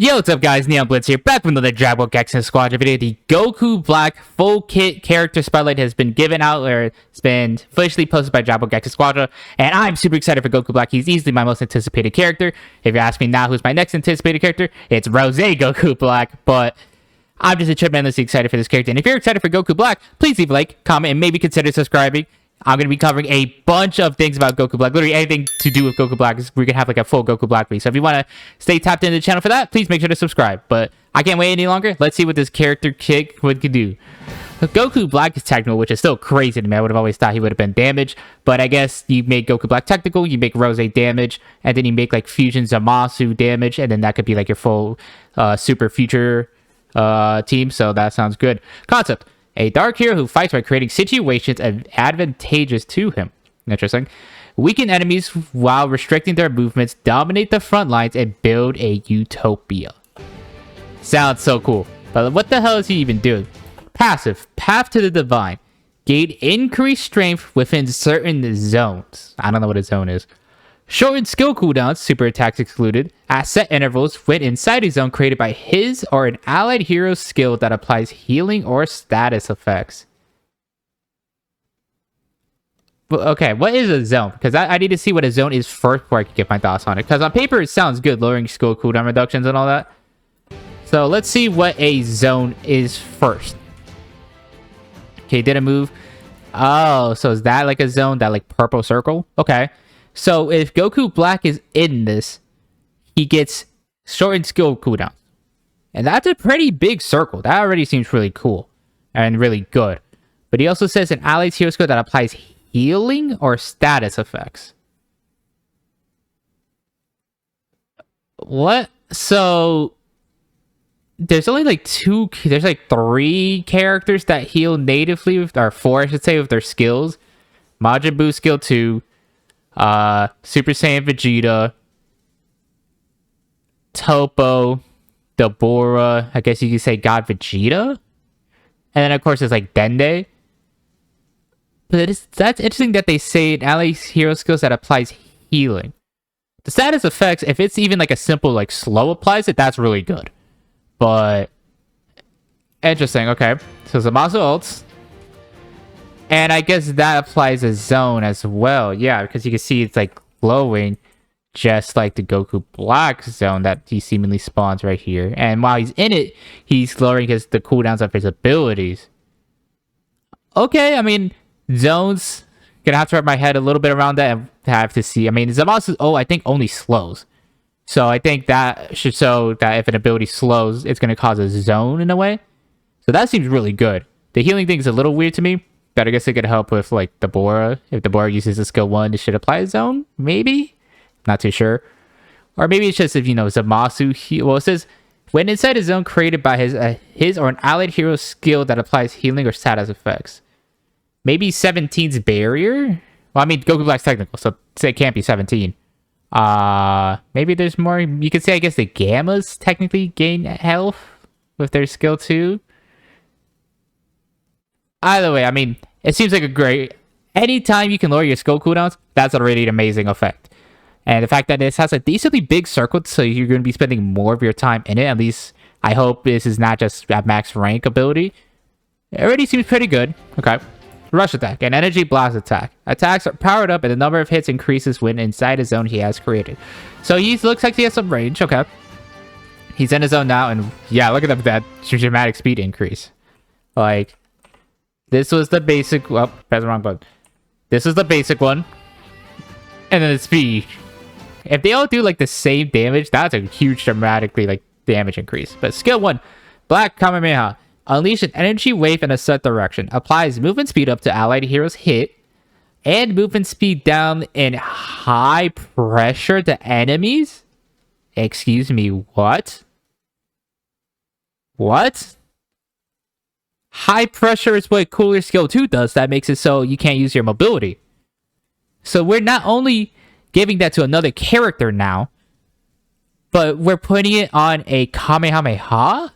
Yo, what's up guys, Neon Blitz here, back with another Dragon Ball Gekishin Squadra video. The Goku Black full kit character spotlight has been given out, or it's been officially posted by Dragon Ball Gekishin Squadra, and I'm super excited for Goku Black. He's easily my most anticipated character. If you ask me now who's my next anticipated character, it's Rose Goku Black, but I'm just tremendously excited for this character. And if you're excited for Goku Black, please leave a like, comment, and maybe consider subscribing. I'm going to be covering a bunch of things about Goku Black. Literally anything to do with Goku Black. We're going to have like a full Goku Black video. So if you want to stay tapped into the channel for that, please make sure to subscribe. But I can't wait any longer. Let's see what this character kick would do. Goku Black is technical, which is still crazy to me. I would have always thought he would have been damage. But I guess you make Goku Black technical, you make Rose damage, and then you make like Fusion Zamasu damage. And then that could be like your full super future team. So that sounds good. Concept. A dark hero who fights by creating situations advantageous to him. Interesting. Weaken enemies while restricting their movements, dominate the front lines, and build a utopia. Sounds so cool. But what the hell is he even doing? Passive. Path to the Divine. Gain increased strength within certain zones. I don't know what a zone is. Shorten skill cooldowns, super attacks excluded, at set intervals when inside a zone created by his or an allied hero's skill that applies healing or status effects. Well, okay, what is a zone? Because I need to see what a zone is first before I can get my thoughts on it. Because on paper, it sounds good, lowering skill cooldown reductions and all that. So let's see what a zone is first. Okay, did a move. Oh, so is that like a zone, that like purple circle? Okay. So if Goku Black is in this, he gets shortened skill cooldown. And that's a pretty big circle. That already seems really cool and really good. But he also says an allied hero skill that applies healing or status effects. What? So there's only like three characters that heal natively, or four I should say, with their skills. Majin Buu skill 2. Super Saiyan Vegeta, Topo, Dabura, I guess you could say God Vegeta, and then of course there's like Dende. But that's interesting that they say an ally hero skills that applies healing. The status effects, if it's even like a simple like slow applies it, that's really good. But interesting. Okay, so Zamasu ults. And I guess that applies a zone as well. Yeah, because you can see it's like glowing, just like the Goku Black zone that he seemingly spawns right here. And while he's in it, he's lowering the cooldowns of his abilities. Okay, I mean, zones, gonna have to wrap my head a little bit around that and have to see. I mean, Zamasu, I think only slows. So I think that should show that if an ability slows, it's gonna cause a zone in a way. So that seems really good. The healing thing is a little weird to me. But I guess it could help with like Dabura. If Dabura uses a skill 1, it should apply a zone. Maybe? Not too sure. Or maybe it's just if, Zamasu... Well, it says, when inside a zone created by his or an allied hero's skill that applies healing or status effects. Maybe 17's barrier? Well, I mean, Goku Black's technical, so it can't be 17. Maybe there's more... You could say, I guess, the Gammas technically gain health with their skill 2. Either way, I mean, it seems like a great... Anytime you can lower your skill cooldowns, that's already an amazing effect. And the fact that this has a decently big circle, so you're going to be spending more of your time in it. At least, I hope this is not just at max rank ability. It already seems pretty good. Okay. Rush attack and energy blast attack. Attacks are powered up and the number of hits increases when inside a zone he has created. So he looks like he has some range. Okay. He's in his zone now, and yeah, look at that dramatic speed increase. Like... This was the basic... Oh, press the wrong button. This is the basic one. And then the speed. If they all do, like, the same damage, that's a huge, dramatically, like, damage increase. But skill 1. Black Kamehameha. Unleash an energy wave in a set direction. Applies movement speed up to allied heroes hit. And movement speed down in high pressure to enemies? Excuse me, what? What? High pressure is what Cooler Skill 2 does. That makes it so you can't use your mobility. So we're not only giving that to another character now, but we're putting it on a Kamehameha?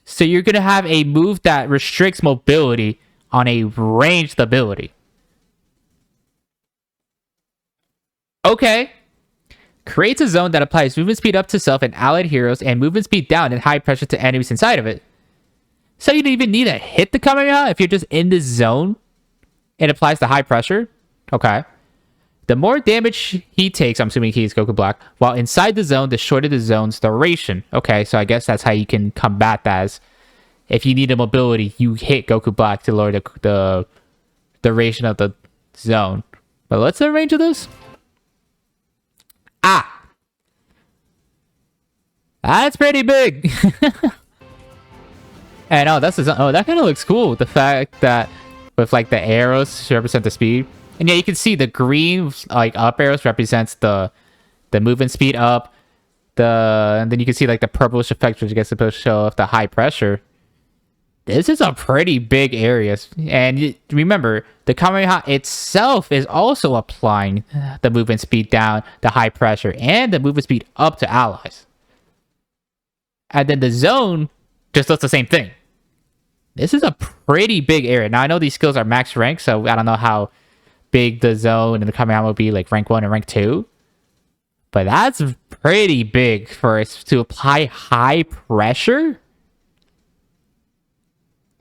So you're going to have a move that restricts mobility on a ranged ability. Okay. Creates a zone that applies movement speed up to self and allied heroes and movement speed down and high pressure to enemies inside of it. So you don't even need to hit the Kamehameha if you're just in the zone. It applies the high pressure. Okay. The more damage he takes, I'm assuming he's Goku Black, while inside the zone, the shorter the zone's duration. Okay, so I guess that's how you can combat that. As if you need a mobility, you hit Goku Black to lower the duration of the zone. But what's the range of this? Ah! That's pretty big! And oh, that kind of looks cool. The fact that with like the arrows to represent the speed. And yeah, you can see the green like up arrows represents the movement speed up. And then you can see like the purplish effect, which is supposed to show off the high pressure. This is a pretty big area. And remember, the Kamehameha itself is also applying the movement speed down, the high pressure, and the movement speed up to allies. And then the zone just does the same thing. This is a pretty big area. Now, I know these skills are max rank, so I don't know how big the zone and the Kamehameha will be, like rank 1 and rank 2. But that's pretty big for us to apply high pressure.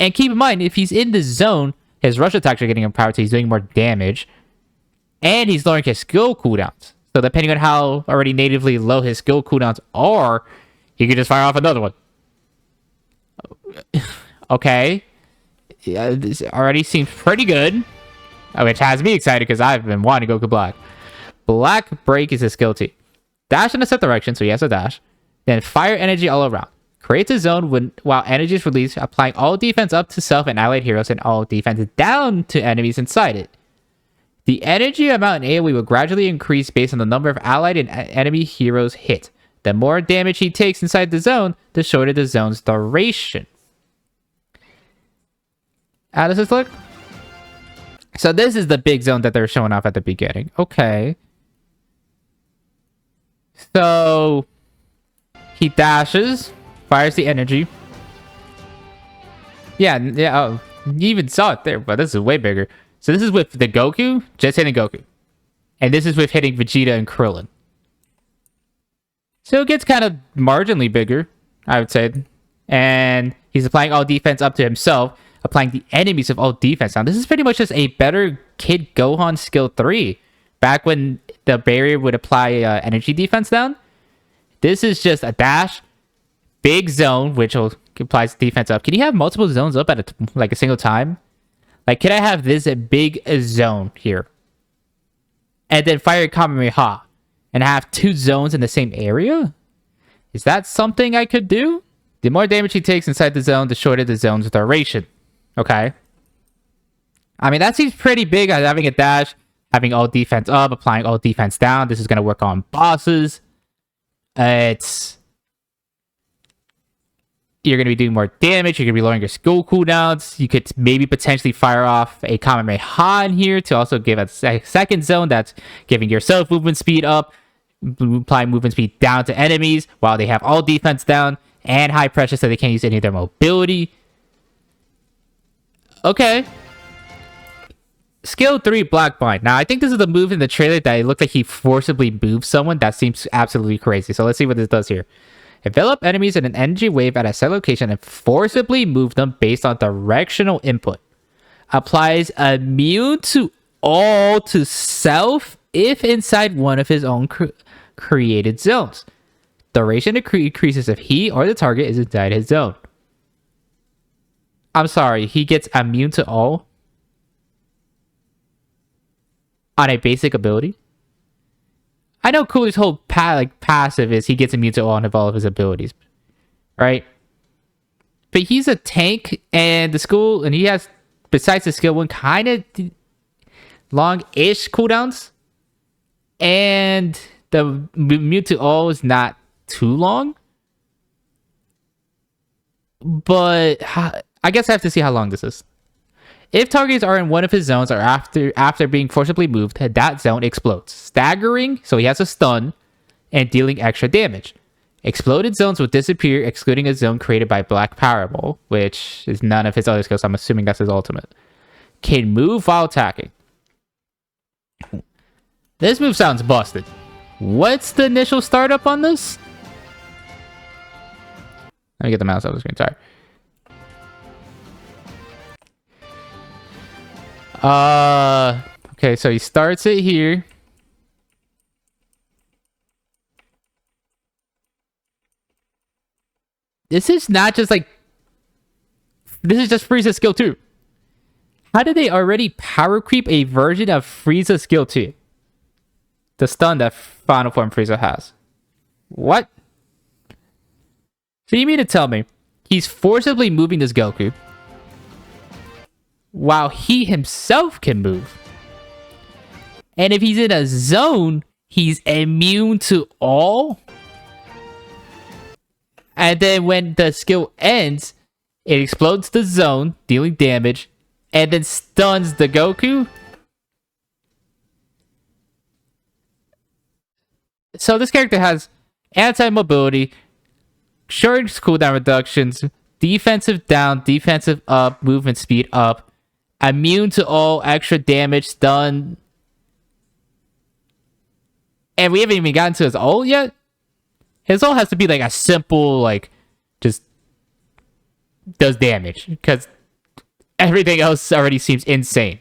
And keep in mind, if he's in the zone, his rush attacks are getting empowered, so he's doing more damage. And he's lowering his skill cooldowns. So depending on how already natively low his skill cooldowns are, he can just fire off another one. Okay. Yeah, this already seems pretty good. Which has me excited because I've been wanting Goku Black. Black Break is his skill T. Dash in a set direction, so he has a dash. Then fire energy all around. Creates a zone while energy is released, applying all defense up to self and allied heroes and all defense down to enemies inside it. The energy amount in AoE will gradually increase based on the number of allied and enemy heroes hit. The more damage he takes inside the zone, the shorter the zone's duration. How does this look? So this is the big zone that they're showing off at the beginning. Okay. So he dashes, fires the energy. Yeah, oh, you even saw it there, but this is way bigger. So this is with the Goku, just hitting Goku. And this is with hitting Vegeta and Krillin. So it gets kind of marginally bigger, I would say. And he's applying all defense up to himself, applying the enemies of all defense. Now, this is pretty much just a better Kid Gohan skill 3. Back when the barrier would apply energy defense down. This is just a dash, big zone, which applies defense up. Can you have multiple zones up at a single time? Like, can I have this big zone here? And then fire Kamehameha and have 2 zones in the same area? Is that something I could do? The more damage he takes inside the zone, the shorter the zone's duration. Okay. I mean, that seems pretty big. Having a dash, having all defense up, applying all defense down. This is going to work on bosses. You're going to be doing more damage. You're going to be lowering your skill cooldowns. You could maybe potentially fire off a Kamehameha in here to also give a second zone that's giving yourself movement speed up, applying movement speed down to enemies while they have all defense down and high pressure so they can't use any of their mobility. Okay. Skill 3, Black Bind. Now, I think this is the move in the trailer that it looked like he forcibly moved someone. That seems absolutely crazy. So let's see what this does here. Envelop enemies in an energy wave at a set location and forcibly move them based on directional input. Applies immune to all to self if inside one of his own created zones. Duration increases if he or the target is inside his zone. I'm sorry, he gets immune to all on a basic ability. I know Cooler's whole passive is he gets immune to all of his abilities, right? But he's a tank, and he has, besides the skill 1, kind of long-ish cooldowns, and the immune to all is not too long. But I guess I have to see how long this is. If targets are in one of his zones or after being forcibly moved, that zone explodes, staggering, so he has a stun, and dealing extra damage. Exploded zones will disappear, excluding a zone created by Black Powerball, which is none of his other skills. I'm assuming that's his ultimate. Can move while attacking. This move sounds busted. What's the initial startup on this? Let me get the mouse out of the screen. Sorry. Okay, so he starts it here. This is not just like... This is just Frieza's skill 2. How did they already power creep a version of Frieza's skill 2? The stun that Final Form Frieza has. What? So you mean to tell me he's forcibly moving this Goku while he himself can move? And if he's in a zone, he's immune to all? And then when the skill ends, it explodes the zone, dealing damage, and then stuns the Goku? So this character has anti-mobility, short cooldown reductions, defensive down, defensive up, movement speed up, immune to all extra damage, stun. And we haven't even gotten to his ult yet. His ult has to be like a simple, like, just does damage. Because everything else already seems insane.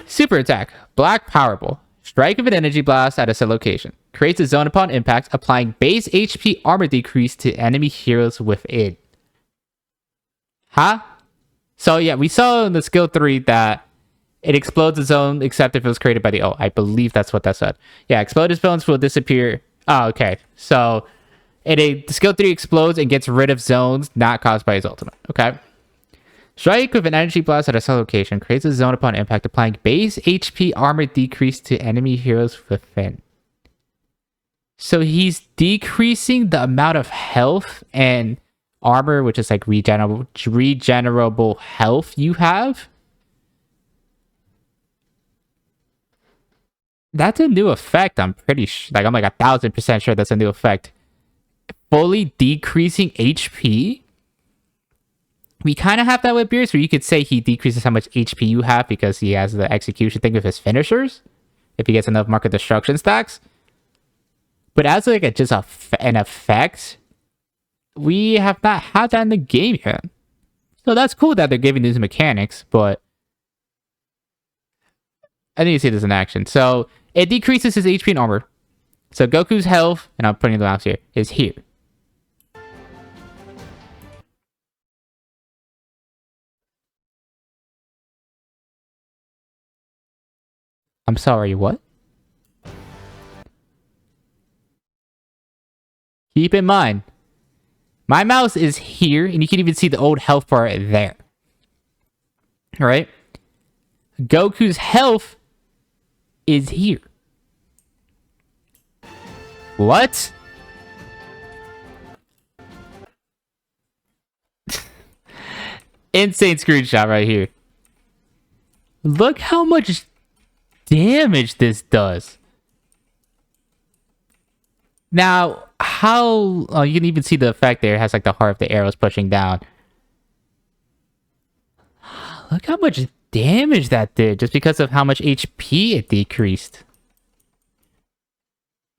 Super attack. Black Powerball. Strike with an energy blast at a set location. Creates a zone upon impact, applying base HP armor decrease to enemy heroes within. Huh? So yeah, we saw in the skill 3 that it explodes the zone except if it was created by the ult. I believe that's what that said. Yeah, exploded zones will disappear. Oh, okay. So the skill 3 explodes and gets rid of zones not caused by his ultimate. Okay. Strike with an energy blast at a set location. Creates a zone upon impact, applying base HP armor decrease to enemy heroes within. So he's decreasing the amount of health and armor, which is like regenerable health you have. That's a new effect. I'm pretty sure. Like, I'm like 1,000% sure that's a new effect. Fully decreasing HP. We kind of have that with Beerus, where you could say he decreases how much HP you have because he has the execution thing with his finishers. If he gets enough Mark of Destruction stacks. But as like an effect, we have not had that in the game yet. So that's cool that they're giving these mechanics, but I need to see this in action. So it decreases his HP and armor. So Goku's health, and I'm putting the mouse here, is here. I'm sorry, what? Keep in mind, my mouse is here, and you can even see the old health bar there. Alright? Goku's health is here. What? Insane screenshot right here. Look how much damage this does. Now, how... Oh, you can even see the effect there. It has like the heart of the arrows pushing down. Look how much damage that did just because of how much HP it decreased.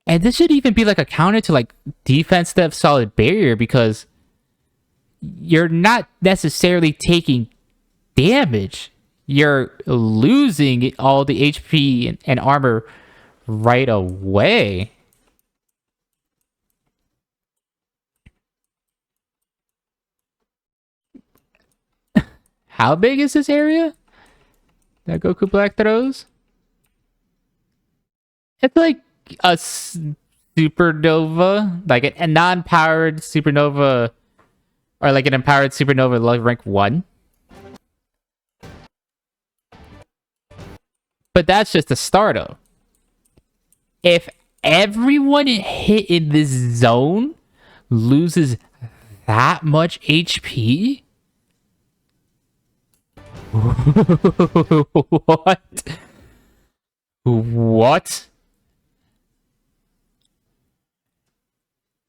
And this should even be like a counter to like defense depth solid barrier, because you're not necessarily taking damage. You're losing all the HP and armor right away. How big is this area that Goku Black throws? It's like a supernova, like a non-powered supernova, or like an empowered supernova level rank 1. But that's just the startup. If everyone hit in this zone loses that much HP... What? What?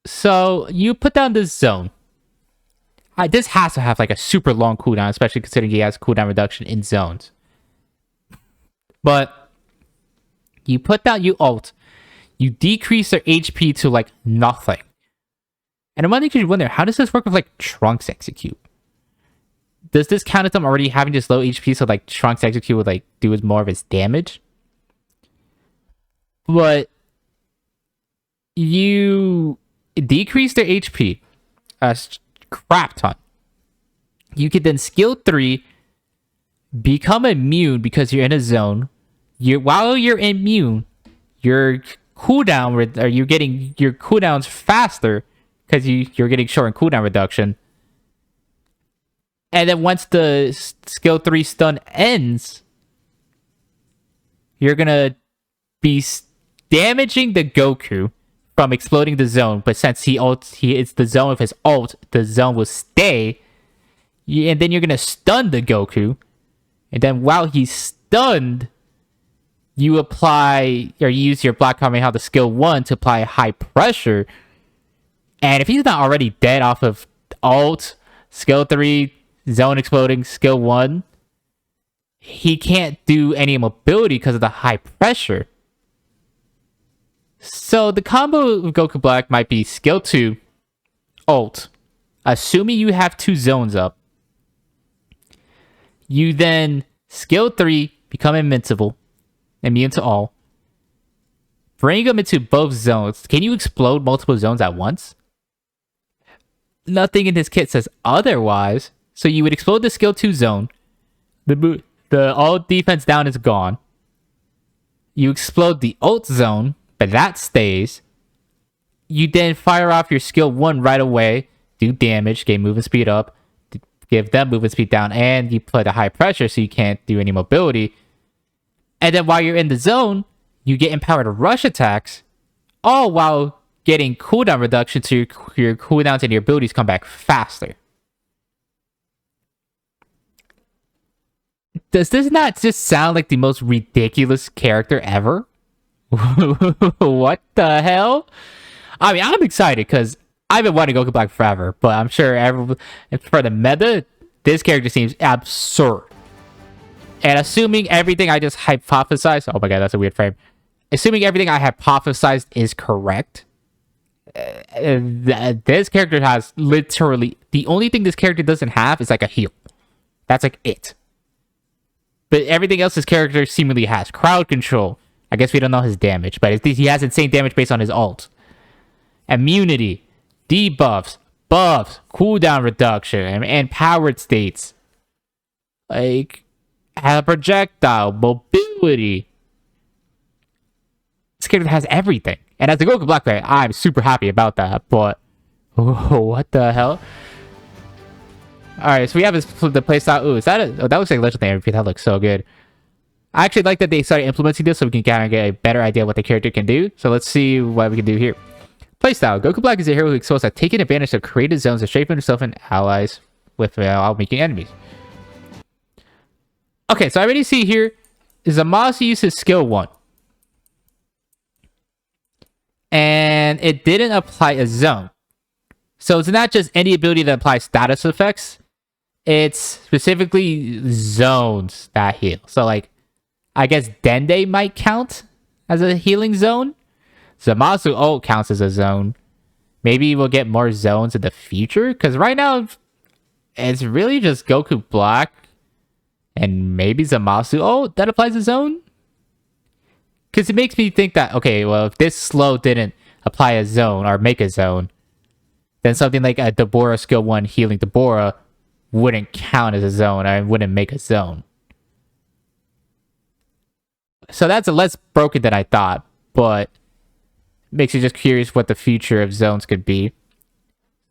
So, you put down this zone. This has to have like a super long cooldown, especially considering he has cooldown reduction in zones. But You put down, you ult, you decrease their HP to like nothing. And I'm wondering, how does this work with like Trunks execute? Does this count as them already having just low HP, so like Trunks execute would like do more of its damage? But you decrease their HP a crap ton. You could then skill 3, become immune because you're in a zone. While you're immune, your cooldown, or you're getting your cooldowns faster because you're getting short in cooldown reduction. And then once the skill 3 stun ends, you're gonna be damaging the Goku from exploding the zone. But since it's the zone of his ult, the zone will stay. And then you're gonna stun the Goku. And then while he's stunned, you apply or use your Black Kamehameha, the skill 1, to apply high pressure. And if he's not already dead off of ult, skill 3, zone exploding, skill 1, he can't do any mobility because of the high pressure. So the combo of Goku Black might be skill 2, ult, assuming you have 2 zones up. You then skill 3, become invincible, immune to all. Bring them into both zones. Can you explode multiple zones at once? Nothing in his kit says otherwise. So you would explode the skill 2 zone. The all defense down is gone. You explode the ult zone, but that stays. You then fire off your skill 1 right away. Do damage, gain movement speed up. Give them movement speed down. And you put a high pressure so you can't do any mobility. And then while you're in the zone, you get empowered rush attacks. All while getting cooldown reduction so your cooldowns and your abilities come back faster. Does this not just sound like the most ridiculous character ever? What the hell? I mean, I'm excited because I've been wanting Goku Black forever, but I'm sure for the meta, this character seems absurd. And assuming everything I just hypothesized... Oh my god, that's a weird frame. Assuming everything I hypothesized is correct, this character has literally... The only thing this character doesn't have is like a heal. That's like it. But everything else his character seemingly has. Crowd control. I guess we don't know his damage, but he has insane damage based on his ult. Immunity. Debuffs. Buffs. Cooldown reduction. And powered states. Like... Have a projectile. Mobility. This character has everything. And as a Goku Black player, I'm super happy about that. But... what the hell? Alright, so we have the playstyle. Ooh, is that a... Oh, that looks like legendary. That looks so good. I actually like that they started implementing this so we can kind of get a better idea of what the character can do. So let's see what we can do here. Playstyle. Goku Black is a hero who excels at taking advantage of created zones to shape himself and allies without making enemies. Okay, so I already see here Zamasu uses skill 1. And it didn't apply a zone. So it's not just any ability that applies status effects. It's specifically zones that heal. So like, I guess Dende might count as a healing zone. Zamasu ult counts as a zone. Maybe we'll get more zones in the future. Because right now, it's really just Goku Black. And maybe Zamasu ult that applies a zone. Because it makes me think that, okay, well, if this slow didn't apply a zone or make a zone, then something like a Deborah skill 1 healing Deborah wouldn't count as a zone or wouldn't make a zone. So that's less broken than I thought, but makes you just curious what the future of zones could be.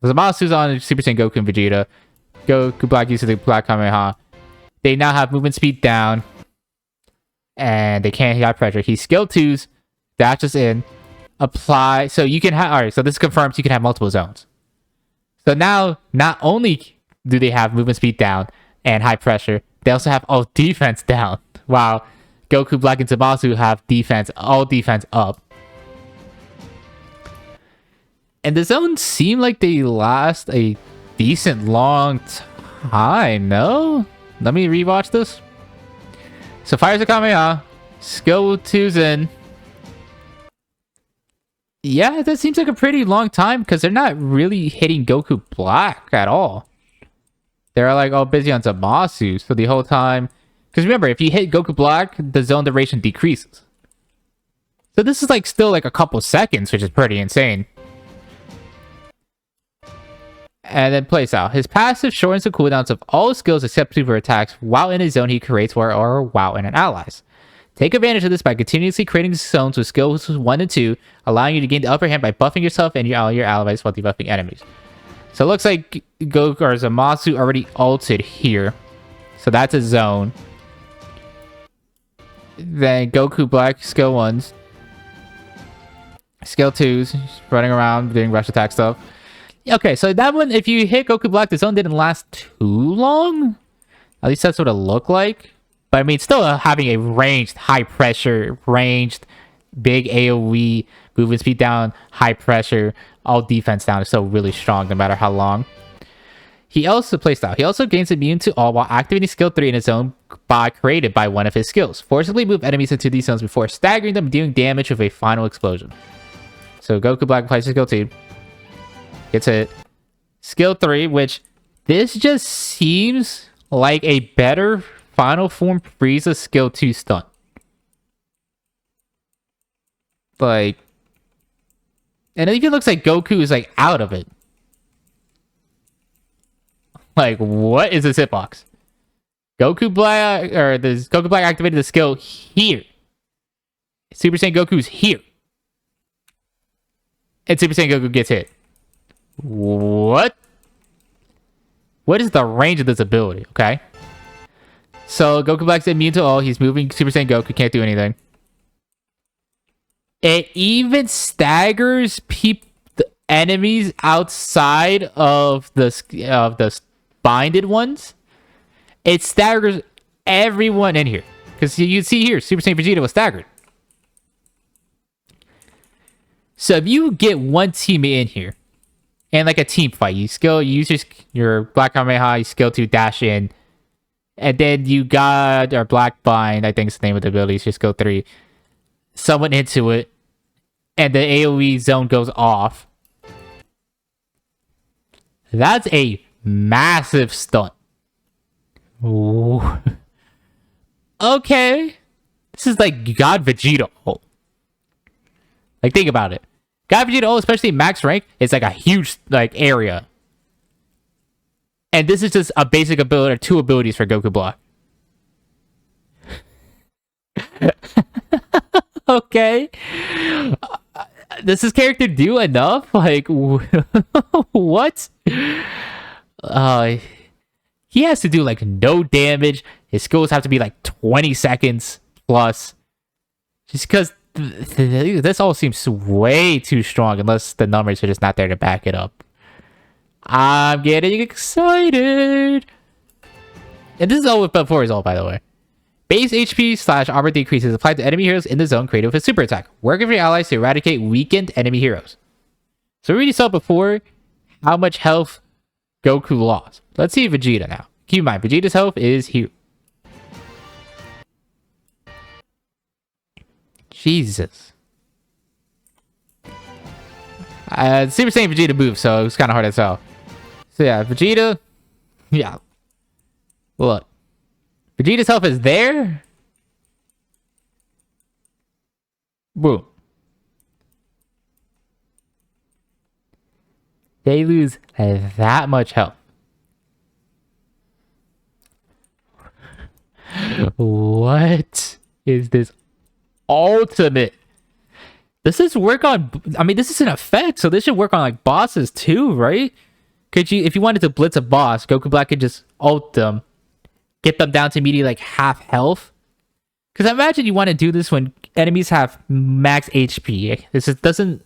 Zamasu's on Super Saiyan Goku and Vegeta. Goku Black uses the Black Kamehameha. They now have movement speed down. And they can't high pressure. He skill 2s, dashes in, apply. So you can have... Alright, so this confirms you can have multiple zones. So now, not only do they have movement speed down and high pressure, they also have all defense down. Wow. Goku Black and Zamasu have defense, all defense up. And the zones seem like they last a decent long time, no? Let me rewatch this. So fires a Kamehameha, skill 2's in, Yeah, that seems like a pretty long time because they're not really hitting Goku Black at all. They're like all busy on Zamasu, so the whole time. Because remember, if you hit Goku Black, the zone duration decreases. So this is like still like a couple seconds, which is pretty insane. And then playstyle. His passive shortens the cooldowns of all skills except super attacks while in a zone he creates or while in an allies. Take advantage of this by continuously creating zones with skills 1 and 2, allowing you to gain the upper hand by buffing yourself and your allies while debuffing enemies. So it looks like Goku or Zamasu already ulted here. So that's a zone. Then Goku Black skill 1s. Skill 2s, running around doing rush attack stuff. Okay, so that one, if you hit Goku Black, the zone didn't last too long. At least that's what it looked like. But I mean, still having a ranged, high pressure, ranged, big AoE, movement speed down, high pressure, all defense down is still really strong no matter how long. He also playstyle. He also gains immune to all while activating skill 3 in his zone created by one of his skills. Forcibly move enemies into these zones before staggering them, dealing damage with a final explosion. So Goku Black applies skill 2. Gets hit. Skill 3, which this just seems like a better Final Form Frieza skill 2 stun. Like, and it even looks like Goku is like out of it. Like, what is this hitbox? Goku Black, or this Goku Black activated the skill here. Super Saiyan Goku's here. And Super Saiyan Goku gets hit. What? What is the range of this ability? Okay. So Goku Black's immune to all. He's moving Super Saiyan Goku. Can't do anything. It even staggers the enemies outside of the binded ones. It staggers everyone in here. Because you see here, Super Saiyan Vegeta was staggered. So if you get one teammate in here, and like a team fight, you use your Black Kamehameha, you skill 2 dash in, and then you got our Black Bind, I think is the name of the ability, so skill 3, someone into it, and the AoE zone goes off. That's a massive stun. Ooh. Okay. This is like God Vegeta. Like, think about it. God Vegeta, especially max rank, is like a huge like area. And this is just a basic ability, or 2 abilities for Goku Black. Okay. Does this character do enough? Like, what? He has to do like no damage. His skills have to be like 20 seconds plus. Just because this all seems way too strong unless the numbers are just not there to back it up. I'm getting excited. And this is all before his ult, by the way. Base HP / armor decreases applied to enemy heroes in the zone created with a super attack. Work with your allies to eradicate weakened enemy heroes. So we already saw before how much health Goku lost. Let's see Vegeta now. Keep in mind, Vegeta's health is here. Jesus. Super Saiyan Vegeta moves, so it's kind of hard to tell. So yeah, Vegeta. Yeah. Look. Vegeta's health is there. Boom. They lose that much health. What is this ultimate? Does this work on... I mean, this is an effect, so this should work on, like, bosses too, right? Could you... If you wanted to blitz a boss, Goku Black could just ult them. Get them down to immediately, like, half health. Because I imagine you want to do this when enemies have max HP. This is, doesn't...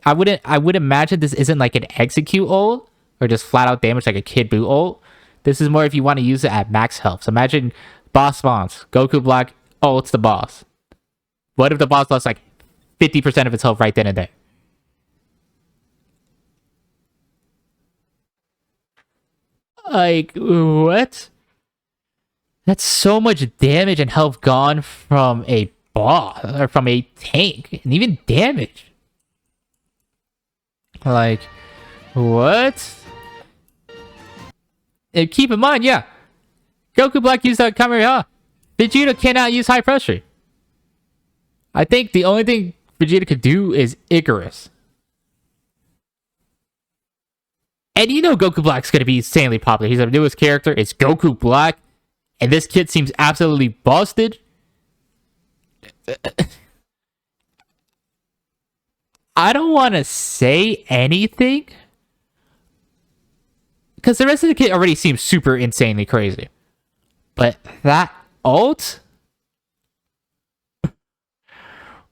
I would imagine this isn't, like, an execute ult. Or just flat-out damage like a Kid Buu ult. This is more if you want to use it at max health. So imagine boss spawns. Goku Black ults the boss. What if the boss lost, like, 50% of its health right then and there? Like, what? That's so much damage and health gone from a boss, or from a tank, and even damage. Like, what? And keep in mind, yeah, Goku Black used that Kamehameha. Vegeta cannot use high pressure. I think the only thing Vegeta could do is Icarus. And you know Goku Black's going to be insanely popular. He's our newest character. It's Goku Black. And this kid seems absolutely busted. I don't want to say anything, because the rest of the kit already seems super insanely crazy. But that ult?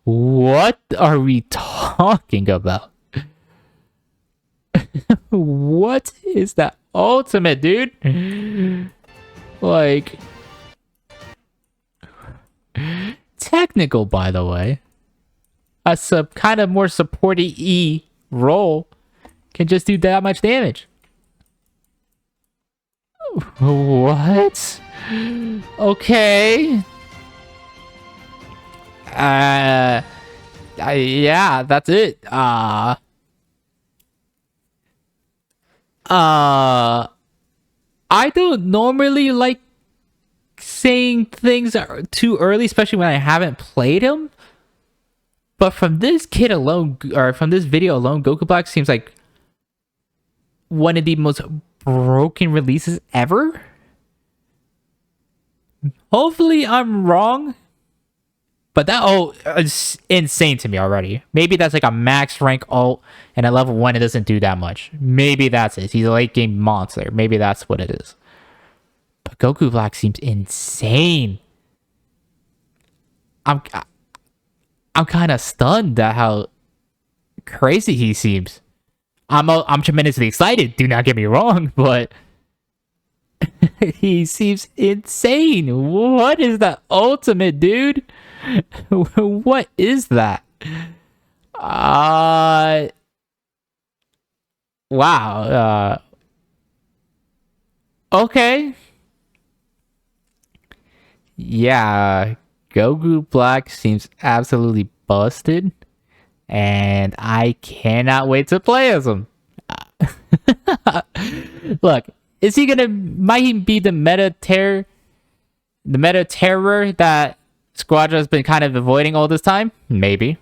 What are we talking about? What is that ultimate, dude? Like, technical, by the way. A kind of more supporty E role can just do that much damage. What? Okay. Yeah, that's it. I don't normally like saying things are too early, especially when I haven't played him. But from this kid alone, or from this video alone, Goku Black seems like one of the most broken releases ever. Hopefully I'm wrong. But that ult is insane to me already. Maybe that's like a max rank ult, and at level 1 it doesn't do that much. Maybe that's it. He's a late game monster. Maybe that's what it is. But Goku Black seems insane. I'm kind of stunned at how crazy he seems. I'm tremendously excited. Do not get me wrong, but he seems insane. What is that ultimate, dude? What is that? Wow. Okay. Yeah, Goku Black seems absolutely busted, and I cannot wait to play as him. Look, might he be the meta terror that Squadra has been kind of avoiding all this time? Maybe.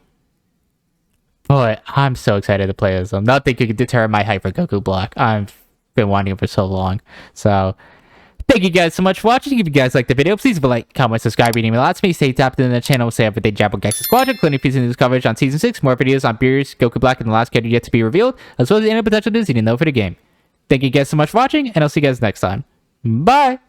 But I'm so excited to play as him. Nothing could deter my hype for Goku Black. I've been wanting him for so long. So, thank you guys so much for watching. If you guys liked the video, please leave a like, comment, subscribe, reading me lots of me. Stay tapped in the channel. Stay up with the Dragon Ball Gekishin Squadra, including pieces of news coverage on Season 6, more videos on Beerus, Goku Black, and the last character yet to be revealed, as well as any potential news you didn't know for the game. Thank you guys so much for watching, and I'll see you guys next time. Bye!